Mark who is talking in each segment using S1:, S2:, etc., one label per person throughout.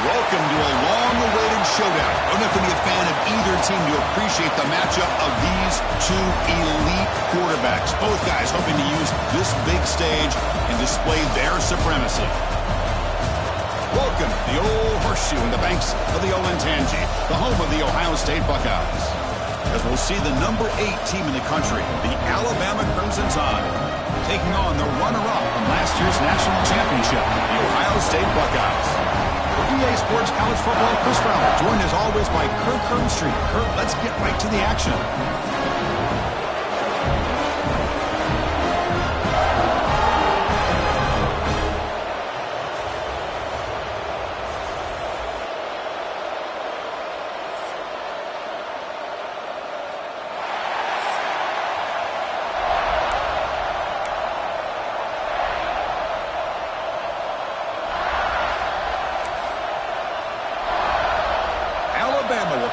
S1: Welcome to a long-awaited showdown. You don't have to be a fan of either team to appreciate the matchup of these two elite quarterbacks. Both guys hoping to use this big stage and display their supremacy. Welcome to the old horseshoe in the banks of the Olentangy, the home of the Ohio State Buckeyes. As we'll see the number 8 team in the country, the Alabama Crimson Tide, taking on the runner-up from last year's national championship, the Ohio State Buckeyes. For EA Sports College Football, Chris Fowler, joined as always by Kirk Herbstreit. Kirk, let's get right to the action.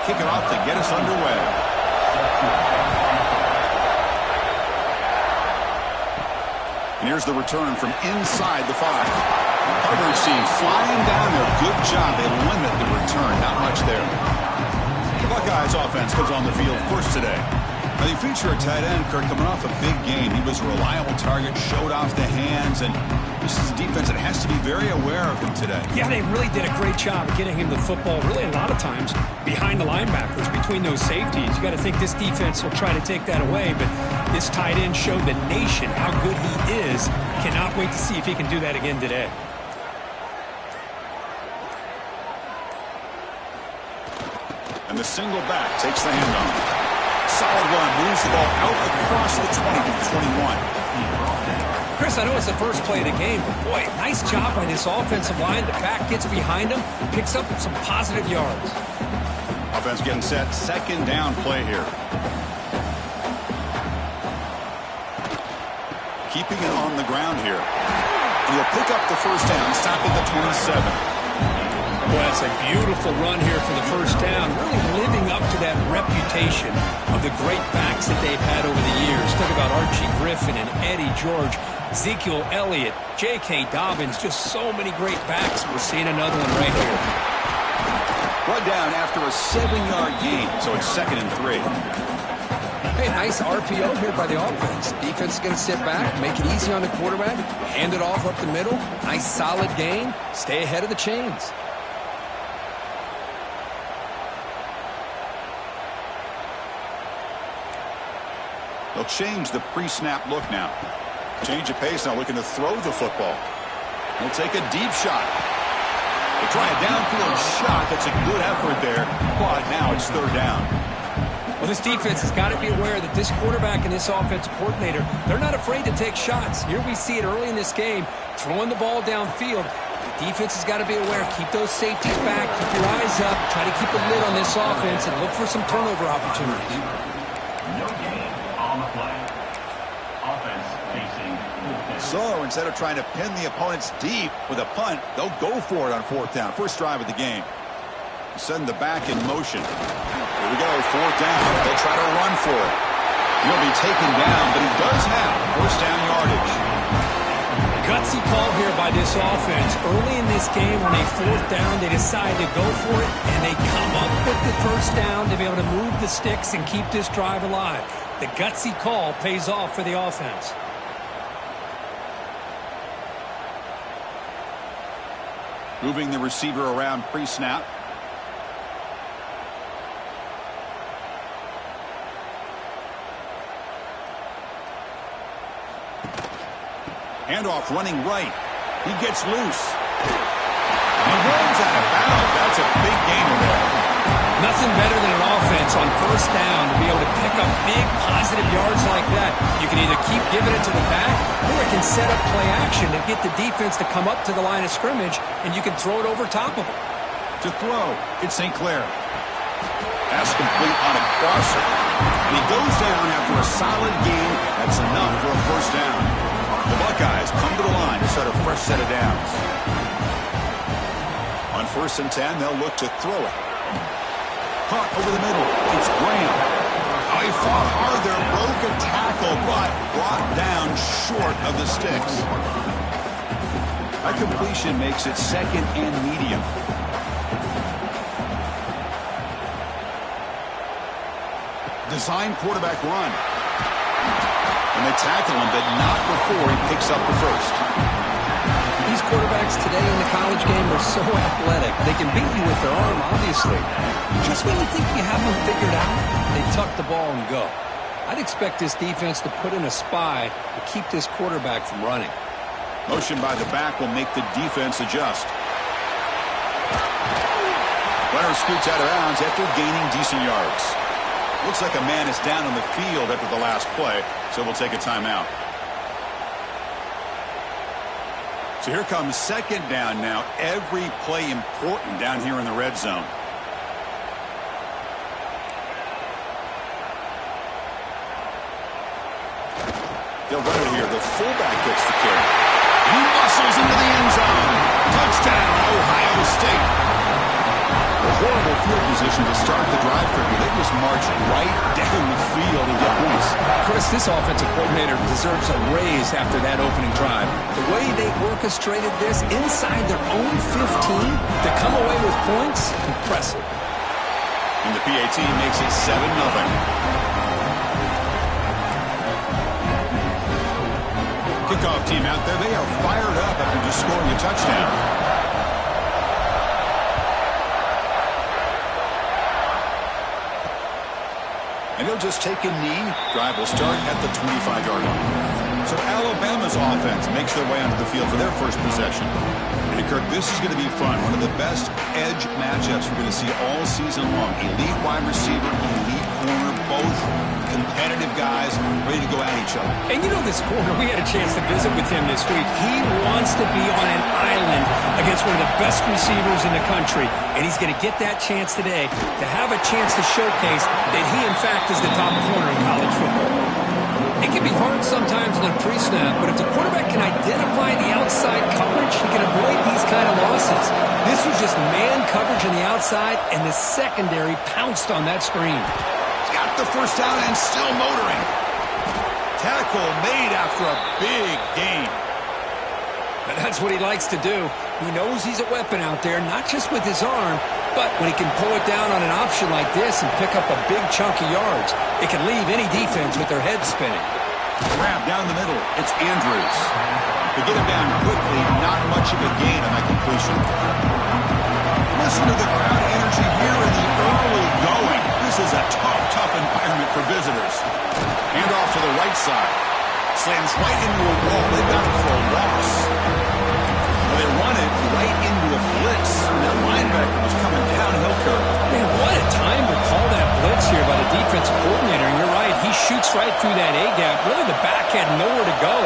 S1: Kick it off to get us underway. And here's the return from inside the 5. Coverage team flying down there. Good job. They limit the return. Not much there. The Buckeyes offense comes on the field first today. Now, they feature a tight end, Kirk, coming off a big game. He was a reliable target, showed off the hands, and this is a defense that has to be very aware of him today.
S2: Yeah, they really did a great job of getting him the football, really a lot of times behind the linebackers, between those safeties. You got to think this defense will try to take that away, but this tight end showed the nation how good he is. Cannot wait to see if he can do that again today.
S1: And the single back takes the handoff. Solid run, moves the ball out across the 20 to the 21.
S2: Chris, I know it's the first play of the game, but boy, nice job by this offensive line. The back gets behind him, picks up some positive yards.
S1: Offense getting set, second down play here. Keeping it on the ground here. He'll pick up the first down, stop at the 27.
S2: Boy, that's a beautiful run here for the first down, really living up to that reputation of the great backs that they've had over the years. Think about Archie Griffin and Eddie George, Ezekiel Elliott, J.K. Dobbins, just so many great backs. We're seeing another one right here.
S1: Run down after a 7-yard gain, so it's 2nd and 3.
S2: Hey, nice RPO here by the offense. Defense is going to sit back, make it easy on the quarterback, hand it off up the middle. Nice solid gain. Stay ahead of the chains.
S1: They'll change the pre-snap look now. Change of pace now, looking to throw the football. They'll take a deep shot. They try a downfield shot. That's a good effort there, but now it's 3rd down.
S2: Well, this defense has got to be aware that this quarterback and this offensive coordinator, they're not afraid to take shots. Here we see it early in this game, throwing the ball downfield. The defense has got to be aware. Keep those safeties back. Keep your eyes up. Try to keep a lid on this offense and look for some turnover opportunities.
S1: So instead of trying to pin the opponents deep with a punt, they'll go for it on 4th down. First drive of the game. Send the back in motion. Here we go, 4th down. They'll try to run for it. He'll be taken down, but he does have first down yardage.
S2: Gutsy call here by this offense. Early in this game, on a 4th down, they decide to go for it, and they come up with the first down to be able to move the sticks and keep this drive alive. The gutsy call pays off for the offense.
S1: Moving the receiver around pre-snap. Handoff running right. He gets loose. He runs out of bounds. That's a big gain there.
S2: Nothing better than an offense on first down to be able to pick up big positive yards like that. You can either keep giving it to the back, or it can set up play action and get the defense to come up to the line of scrimmage, and you can throw it over top of them.
S1: To throw, it's St. Clair. Pass complete on a crosser. And he goes down after a solid gain. That's enough for a first down. The Buckeyes come to the line to start a fresh set of downs. On 1st and 10, they'll look to throw it. Caught over the middle. It's Graham. Oh, he fought hard there, broke a tackle, but brought down short of the sticks. That completion makes it 2nd and medium. design quarterback run. And they tackle him, but not before he picks up the first.
S2: These quarterbacks today in the college game are so athletic. They can beat you with their arm, obviously. Just when you think you have them figured out, they tuck the ball and go. I'd expect this defense to put in a spy to keep this quarterback from running.
S1: Motion by the back will make the defense adjust. Runner scoots out of bounds after gaining decent yards. Looks like a man is down on the field after the last play, so we'll take a timeout. So here comes second down now. Every play important down here in the red zone. They'll run it here. The fullback gets the carry. He muscles into the end zone. Touchdown, Ohio State. A horrible field position to start the drive for you. They just march right down the field and get points.
S2: Chris, this offensive coordinator deserves a raise after that opening drive. The way they orchestrated this inside their own 15 to come away with points, impressive.
S1: And the PAT makes it 7-0. Kickoff team out there. They are fired up after just scoring a touchdown. And he'll just take a knee. Drive will start at the 25-yard line. So Alabama's offense makes their way onto the field for their first possession. And Kirk, this is going to be fun. One of the best edge matchups we're going to see all season long. Elite wide receiver, elite corner, both competitive guys ready to go at each other.
S2: And you know this corner, we had a chance to visit with him this week. He wants to be on an island against one of the best receivers in the country. And he's going to get that chance today to have a chance to showcase that he, in fact, is the top corner in college football. It can be hard sometimes on a pre-snap, but if the quarterback can identify the outside coverage, he can avoid these kind of losses. This was just man coverage on the outside, and the secondary pounced on that screen.
S1: Got the first down and still motoring. Tackle made after a big gain.
S2: And that's what he likes to do. He knows he's a weapon out there, not just with his arm, but when he can pull it down on an option like this and pick up a big chunk of yards, it can leave any defense with their head spinning.
S1: Grab down the middle. It's Andrews. They get him down quickly. Not much of a gain on that completion. Listen to the crowd energy here in the early going. This is a tough environment for visitors. Hand off to the right side. Slams right into a wall. They've got it for a loss. They run it right into a blitz. That linebacker was coming downhill, Kirk.
S2: Man, what a time to call that blitz here by the defensive coordinator. And you're right, he shoots right through that A-gap. Really, the back had nowhere to go.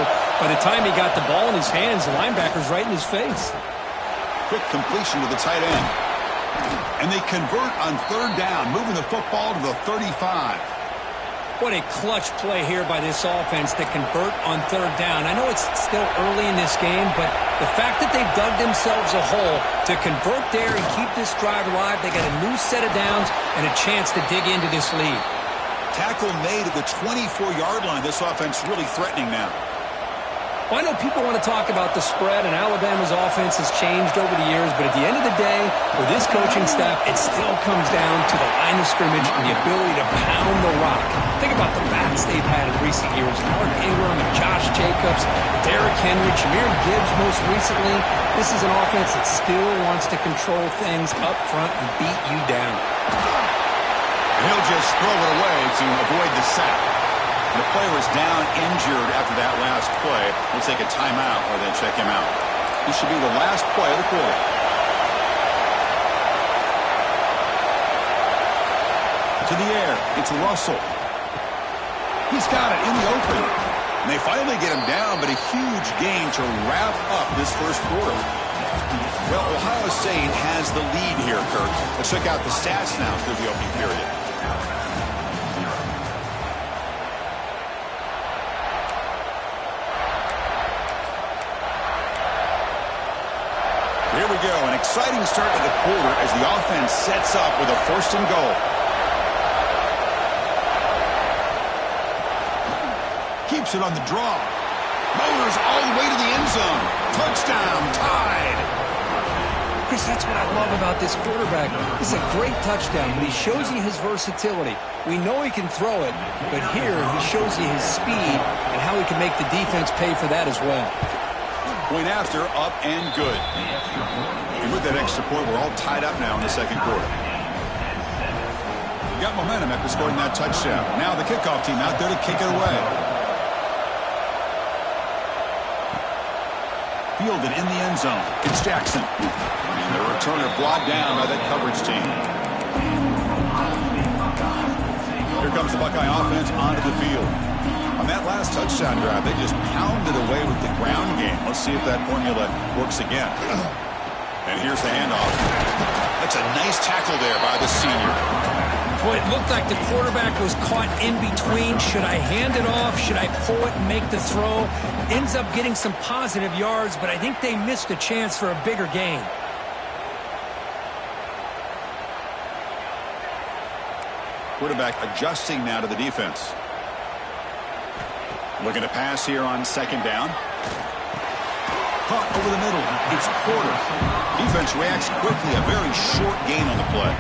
S2: By the time he got the ball in his hands, the linebacker's right in his face.
S1: Quick completion to the tight end. And they convert on third down, moving the football to the 35.
S2: What a clutch play here by this offense to convert on third down. I know it's still early in this game, but the fact that they've dug themselves a hole to convert there and keep this drive alive, they got a new set of downs and a chance to dig into this lead.
S1: Tackle made at the 24-yard line. This offense really threatening now.
S2: Well, I know people want to talk about the spread, and Alabama's offense has changed over the years, but at the end of the day, with this coaching staff, it still comes down to the line of scrimmage and the ability to pound the rock. Think about the backs they've had in recent years. Mark Ingram and Josh Jacobs, Derrick Henry, Jahmyr Gibbs most recently. This is an offense that still wants to control things up front and beat you down.
S1: And he'll just throw it away to avoid the sack. The player is down injured after that last play. We'll take a timeout or then check him out. This should be the last play of the quarter. To the air. It's Russell. He's got it in the open. And they finally get him down, but a huge gain to wrap up this first quarter. Well, Ohio State has the lead here, Kirk. Let's check out the stats now through the opening period. Here we go, an exciting start to the quarter as the offense sets up with a first and goal. Keeps it on the draw. Motors all the way to the end zone. Touchdown, tied.
S2: Chris, that's what I love about this quarterback. It's a great touchdown, but he shows you his versatility. We know he can throw it, but here he shows you his speed and how he can make the defense pay for that as well.
S1: Point after, up and good. And with that extra point, we're all tied up now in the second quarter. We got momentum after scoring that touchdown. Now the kickoff team out there to kick it away. Fielded in the end zone. It's Jackson. And the returner brought down by that coverage team. Here comes the Buckeye offense onto the field. On that last touchdown drive, they just pounded away with the ground game. Let's see if that formula works again. And here's the handoff. That's a nice tackle there by the senior.
S2: Boy, it looked like the quarterback was caught in between. Should I hand it off? Should I pull it and make the throw? Ends up getting some positive yards, but I think they missed a chance for a bigger gain.
S1: Quarterback adjusting now to the defense. Looking to pass here on second down. Caught over the middle. It's Porter. Defense reacts quickly. A very short gain on the play.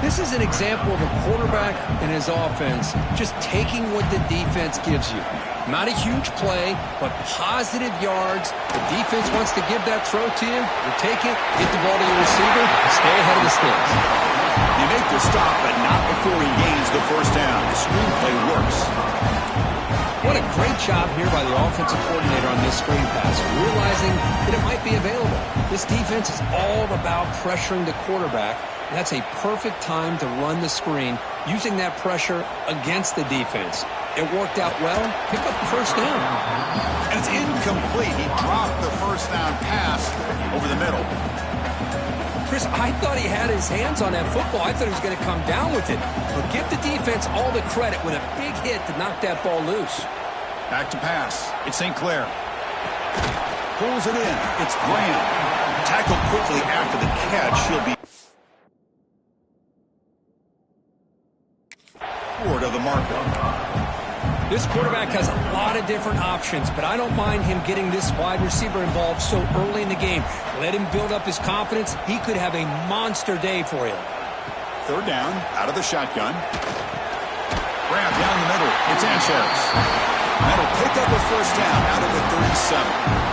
S2: This is an example of a quarterback and his offense just taking what the defense gives you. Not a huge play, but positive yards. The defense wants to give that throw to you. You take it, get the ball to your receiver, stay ahead of the sticks.
S1: You make the stop, but not before he gains the first down. The screenplay works.
S2: What a great job here by the offensive coordinator on this screen pass, realizing that it might be available. This defense is all about pressuring the quarterback. And that's a perfect time to run the screen, using that pressure against the defense. It worked out well. Pick up the first down.
S1: And it's incomplete. He dropped the first down pass over the middle.
S2: Chris, I thought he had his hands on that football. I thought he was going to come down with it. But give the defense all the credit with a big hit to knock that ball loose.
S1: Back to pass. It's St. Clair. Pulls it in. It's Graham. Tackled quickly after the catch. He'll be forward of the marker.
S2: This quarterback has a lot of different options, but I don't mind him getting this wide receiver involved so early in the game. Let him build up his confidence. He could have a monster day for you.
S1: Third down, out of the shotgun. Grab down the middle. It's Sanchez. That'll pick up a first down out of the 37.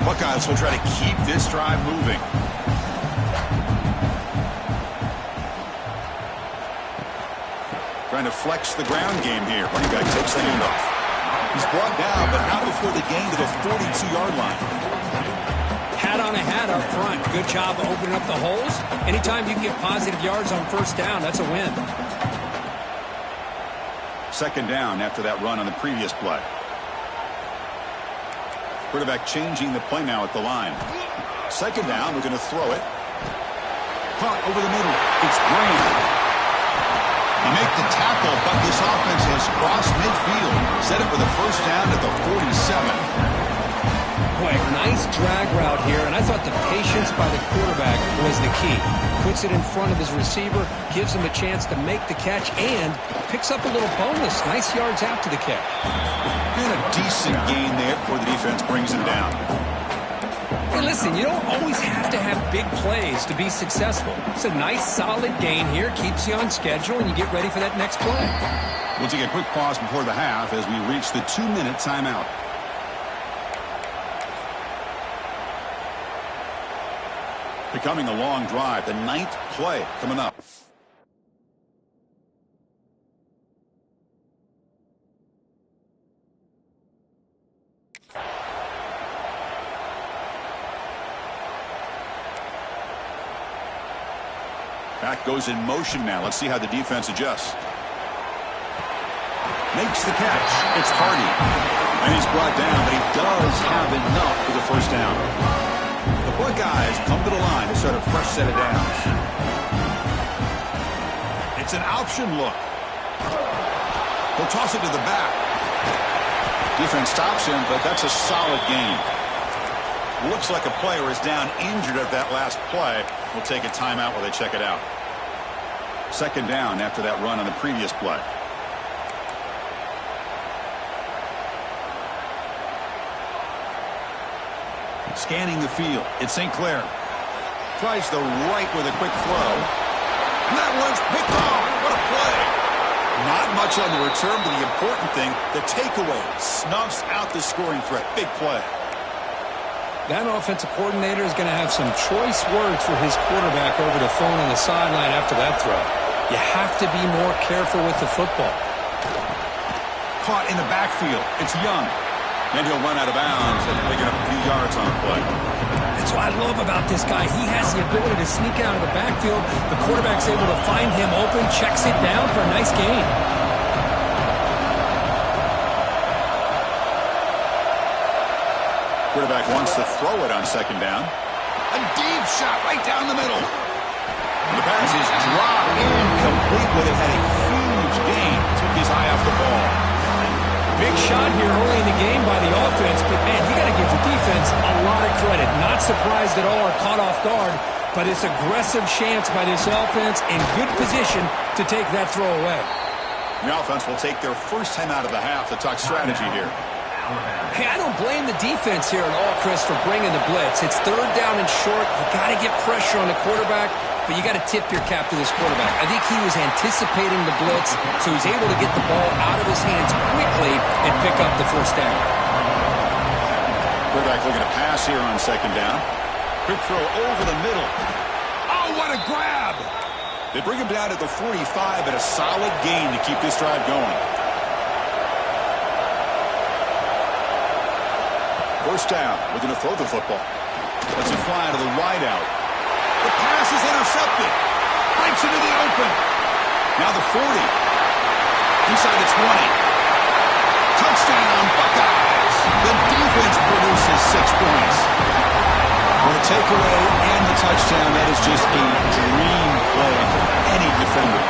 S1: Buckeyes will try to keep this drive moving. Trying to flex the ground game here. Running back takes the handoff. He's brought down, but not before the gain to the 42-yard line.
S2: Hat on a hat up front. Good job of opening up the holes. Anytime you can get positive yards on first down, that's a win.
S1: Second down after that run on the previous play. Quarterback changing the play now at the line. Second down, we're going to throw it. Caught over the middle. It's Graham. You make the tackle, but this offense has crossed midfield. Set it for the first down at the 47.
S2: Boy, nice drag route here, and I thought the patience by the quarterback was the key. Puts it in front of his receiver, gives him a chance to make the catch, and picks up a little bonus. Nice yards after the catch.
S1: And a decent gain there before the defense brings him down.
S2: Hey, listen, you don't always have to have big plays to be successful. It's a nice, solid gain here. Keeps you on schedule, and you get ready for that next play.
S1: We'll take a quick pause before the half as we reach the 2-minute timeout. Becoming a long drive. The 9th play coming up. Back goes in motion now. Let's see how the defense adjusts. Makes the catch. It's Hardy. And he's brought down, but he does have enough for the first down. The Buckeyes come to the line to start a fresh set of downs. It's an option look. He'll toss it to the back. Defense stops him, but that's a solid gain. Looks like a player is down injured at that last play. We'll take a timeout while they check it out. Second down after that run on the previous play. Scanning the field. It's St. Clair. Tries the right with a quick throw. And that one's picked off. What a play. Not much on the return, but the important thing, the takeaway, snuffs out the scoring threat. Big play.
S2: That offensive coordinator is going to have some choice words for his quarterback over the phone on the sideline after that throw. You have to be more careful with the football.
S1: Caught in the backfield. It's Young. And he'll run out of bounds and pick up a few yards on the play.
S2: That's what I love about this guy. He has the ability to sneak out of the backfield. The quarterback's able to find him open, checks it down for a nice gain.
S1: Quarterback wants to throw it on second down. A deep shot right down the middle. The pass is dropped incomplete, but it had a huge gain. Took his eye off the ball.
S2: Big shot here early in the game by the offense, but man, you got to give the defense a lot of credit. Not surprised at all or caught off guard, but it's aggressive chance by this offense in good position to take that throw away.
S1: The offense will take their first time out of the half to talk strategy here.
S2: Hey, I don't blame the defense here at all, Chris, for bringing the blitz. It's third down and short. You got to get pressure on the quarterback, but you got to tip your cap to this quarterback. I think he was anticipating the blitz, so he's able to get the ball out of his hands quickly and pick up the first down.
S1: Quarterback looking to pass here on second down. Quick throw over the middle. Oh, what a grab! They bring him down at the 45 at a solid gain to keep this drive going. First down, looking to throw the football. Lets it fly to the wide out. The pass is intercepted. Breaks into the open. Now the 40. Inside the 20. Touchdown, Buckeyes. The defense produces 6 points. For the takeaway and the touchdown, that is just a dream play for any defender.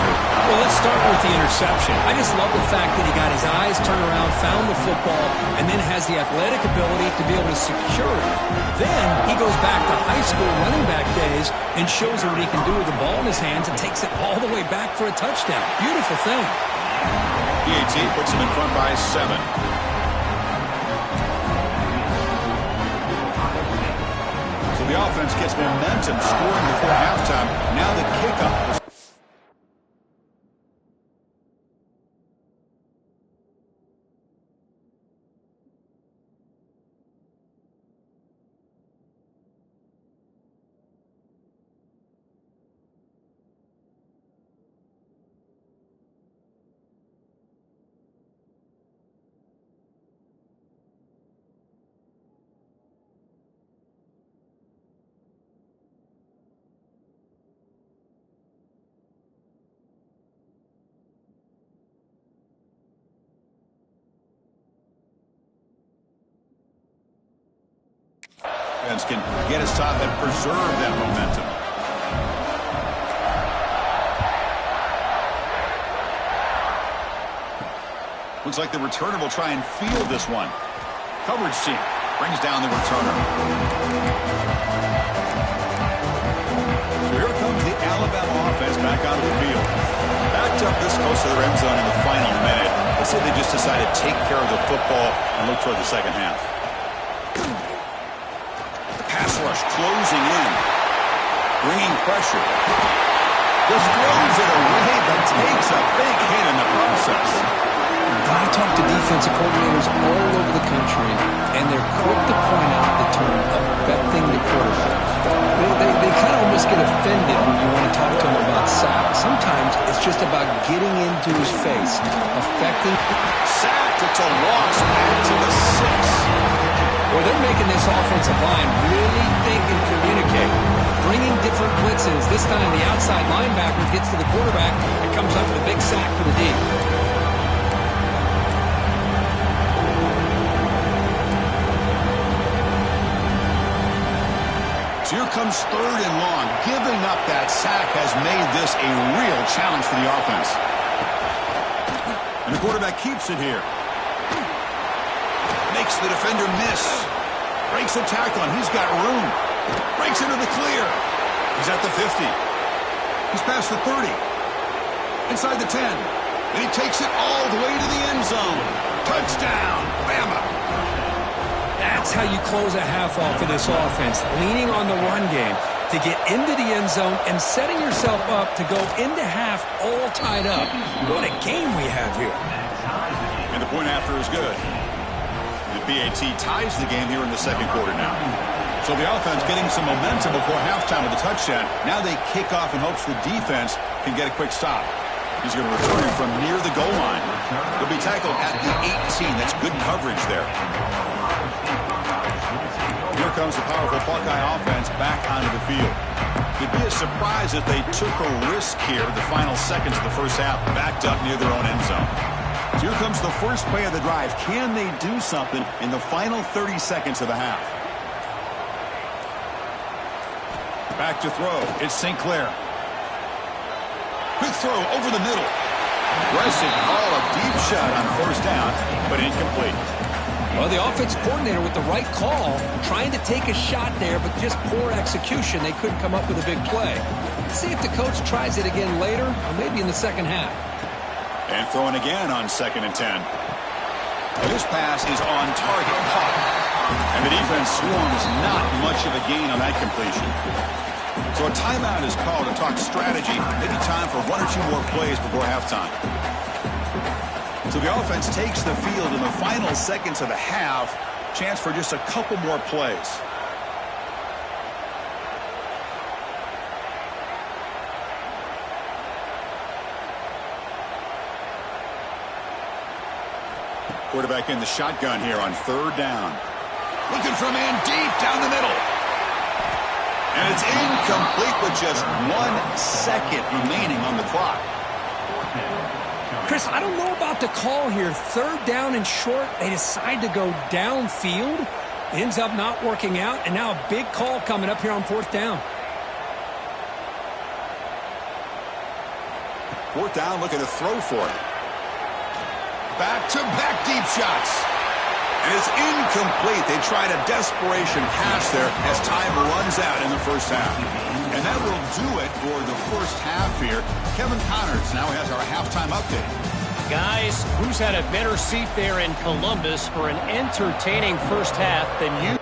S2: Well, let's start with the interception. I just love the fact that he got his eyes turned around, found the football, and then has the athletic ability to be able to secure it. Then he goes back to high school running back days and shows what he can do with the ball in his hands and takes it all the way back for a touchdown. Beautiful thing.
S1: PAT puts him in front by 7. So the offense gets momentum, scoring before halftime. Now the kickoff. Can get a stop and preserve that momentum. Looks like the returner will try and field this one. Coverage team brings down the returner. So here comes the Alabama offense back onto the field. Backed up this close to their end zone in the final minute. Let's say they just decided to take care of the football and look toward the second half. Pass rush closing in. Bringing pressure. Just throws it away, but takes a big hit in the process.
S2: I talk to defensive coordinators all over the country, and they're quick to point out the term affecting the quarterback. They kind of almost get offended when you want to talk to them about sacks. Sometimes it's just about getting into his face, affecting.
S1: Sacked, it's a loss back to the 6.
S2: Well, they're making this offensive line really think and communicate. Bringing different blitzes. This time the outside linebacker gets to the quarterback and comes up with a big sack for the D.
S1: So here comes third and long. Giving up that sack has made this a real challenge for the offense. And the quarterback keeps it here. Makes the defender miss. Breaks a tackle, and he's got room. Breaks into the clear. He's at the 50. He's past the 30. inside the 10. And he takes it all the way to the end zone. Touchdown, Bama.
S2: That's how you close a half off for this offense, leaning on the run game to get into the end zone and setting yourself up to go into half all tied up. What a game we have here.
S1: And the point after is good. The BAT ties the game here in the second quarter now. So the offense getting some momentum before halftime with a touchdown. Now they kick off in hopes the defense can get a quick stop. He's going to return him from near the goal line. He'll be tackled at the 18. That's good coverage there. Here comes the powerful Buckeye offense back onto the field. It'd be a surprise if they took a risk here the final seconds of the first half, backed up near their own end zone. So here comes the first play of the drive. Can they do something in the final 30 seconds of the half? Back to throw. It's St. Clair. Quick throw over the middle. Aggressive call, a deep shot on first down, but incomplete.
S2: Well, the offensive coordinator with the right call, trying to take a shot there, but just poor execution. They couldn't come up with a big play. Let's see if the coach tries it again later, or maybe in the second half.
S1: And throwing again on 2nd and 10. This pass is on target, caught. And the defense swarms not much of a gain on that completion. So a timeout is called to talk strategy. Maybe time for one or two more plays before halftime. So the offense takes the field in the final seconds of the half. Chance for just a couple more plays. Quarterback in the shotgun here on 3rd down. Looking for a man deep down the middle. And it's incomplete with just 1 second remaining on the clock.
S2: Chris, I don't know about the call here. 3rd down and short. They decide to go downfield. Ends up not working out. And now a big call coming up here on 4th down.
S1: 4th down, looking to throw for it. Back-to-back deep shots. And it's incomplete. They tried a desperation pass there as time runs out in the first half. And that will do it for the first half here. Kevin Connors now has our halftime update.
S3: Guys, who's had a better seat there in Columbus for an entertaining first half than you